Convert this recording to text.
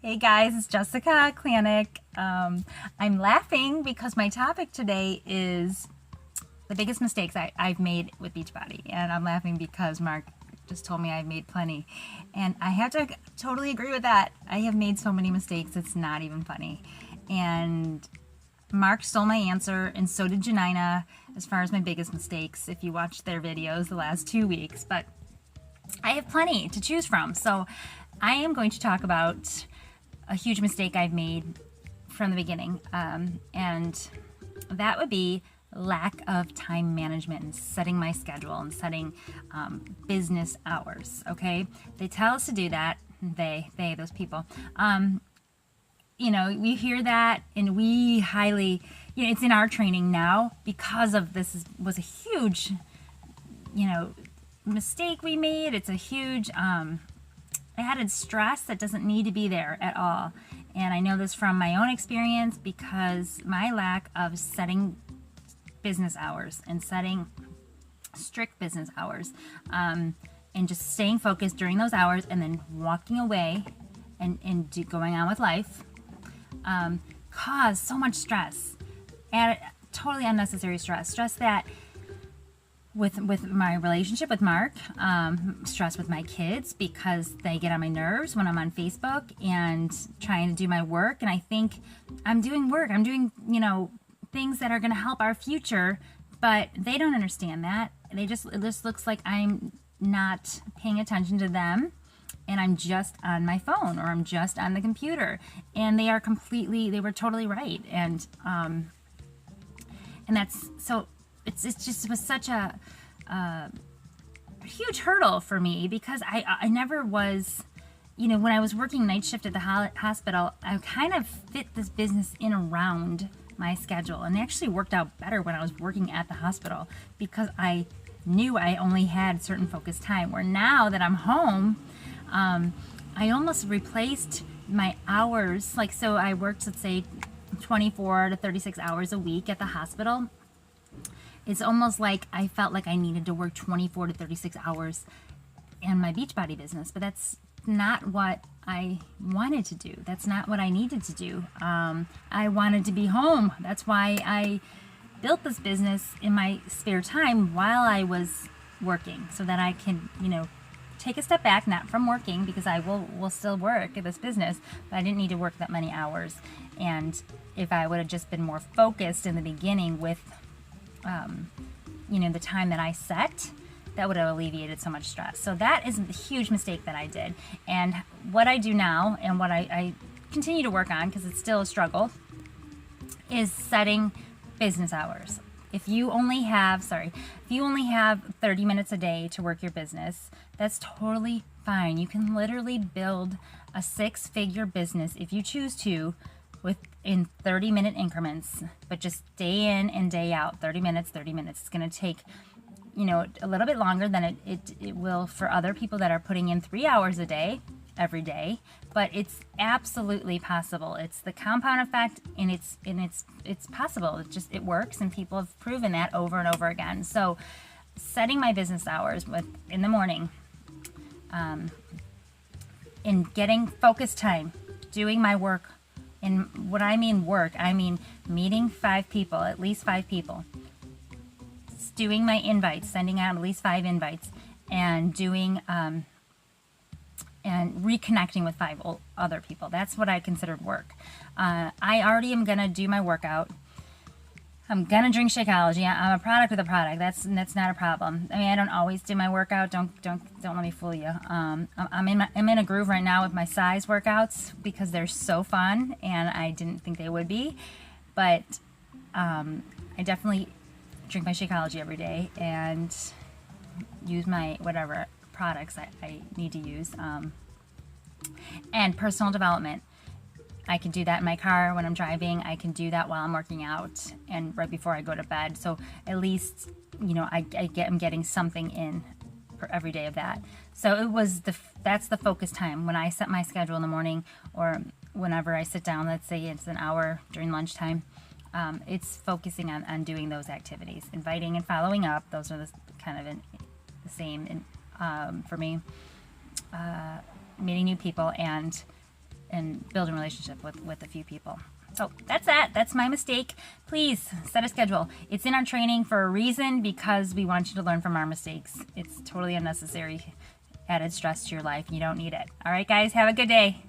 Hey guys, it's Jessica Klanik. I'm laughing because my topic today is the biggest mistakes I've made with Beachbody. And I'm laughing because Mark just told me I've made plenty. And I have to totally agree with that. I have made so many mistakes, it's not even funny. And Mark stole my answer, and so did Janina, as far as my biggest mistakes, if you watched their videos the last 2 weeks. But I have plenty to choose from. So I am going to talk about a huge mistake I've made from the beginning, and that would be lack of time management and setting my schedule and setting business hours. Okay, they tell us to do that. Those people. We hear that, and we highly, it's in our training now because of this was a huge, mistake we made. It's a huge added stress that doesn't need to be there at all. And I know this from my own experience because my lack of setting business hours and setting strict business hours, and just staying focused during those hours and then walking away and going on with life, caused so much stress, and totally unnecessary stress that with my relationship with Mark, stress with my kids because they get on my nerves when I'm on Facebook and trying to do my work. And I think I'm doing work. I'm doing, things that are going to help our future, but they don't understand that. It just looks like I'm not paying attention to them and I'm just on my phone or I'm just on the computer. And they were totally right. And that's so. It was such a huge hurdle for me because I never was, when I was working night shift at the hospital, I kind of fit this business in around my schedule, and it actually worked out better when I was working at the hospital because I knew I only had certain focused time. Where now that I'm home, I almost replaced my hours. So I worked, let's say, 24 to 36 hours a week at the hospital. It's almost like I felt like I needed to work 24 to 36 hours in my Beachbody business, but that's not what I wanted to do. That's not what I needed to do. I wanted to be home. That's why I built this business in my spare time while I was working, so that I can, take a step back, not from working, because I will still work at this business, but I didn't need to work that many hours. And if I would have just been more focused in the beginning with the time that I set, that would have alleviated so much stress. So that is a huge mistake that I did. And what I do now, and what I continue to work on, because it's still a struggle, is setting business hours. If you only have 30 minutes a day to work your business, that's totally fine. You can literally build a 6-figure business if you choose to, in 30-minute increments, but just day in and day out, 30 minutes. It's going to take, a little bit longer than it will for other people that are putting in 3 hours a day, every day, but it's absolutely possible. It's the compound effect, and it's possible. It works, and people have proven that over and over again. So setting my business hours in the morning, and getting focused time, doing my work. And what I mean work, I mean meeting 5 people, at least 5 people, doing my invites, sending out at least 5 invites, and doing and reconnecting with 5 other people. That's what I considered work. I already am gonna do my workout. I'm gonna drink Shakeology. I'm a product with a product. That's not a problem. I mean, I don't always do my workout. Don't let me fool you. I'm in a groove right now with my size workouts because they're so fun, and I didn't think they would be, but I definitely drink my Shakeology every day and use my whatever products I need to use. And personal development. I can do that in my car when I'm driving. I can do that while I'm working out and right before I go to bed. So at least, I'm getting something in for every day of that. So that's the focus time. When I set my schedule in the morning, or whenever I sit down, let's say it's an hour during lunchtime, it's focusing on doing those activities, inviting and following up. Those are the same for me. Meeting new people and and build a relationship with a few people. So that's that. That's my mistake. Please set a schedule. It's in our training for a reason, because we want you to learn from our mistakes. It's totally unnecessary added stress to your life. You don't need it. All right, guys, have a good day.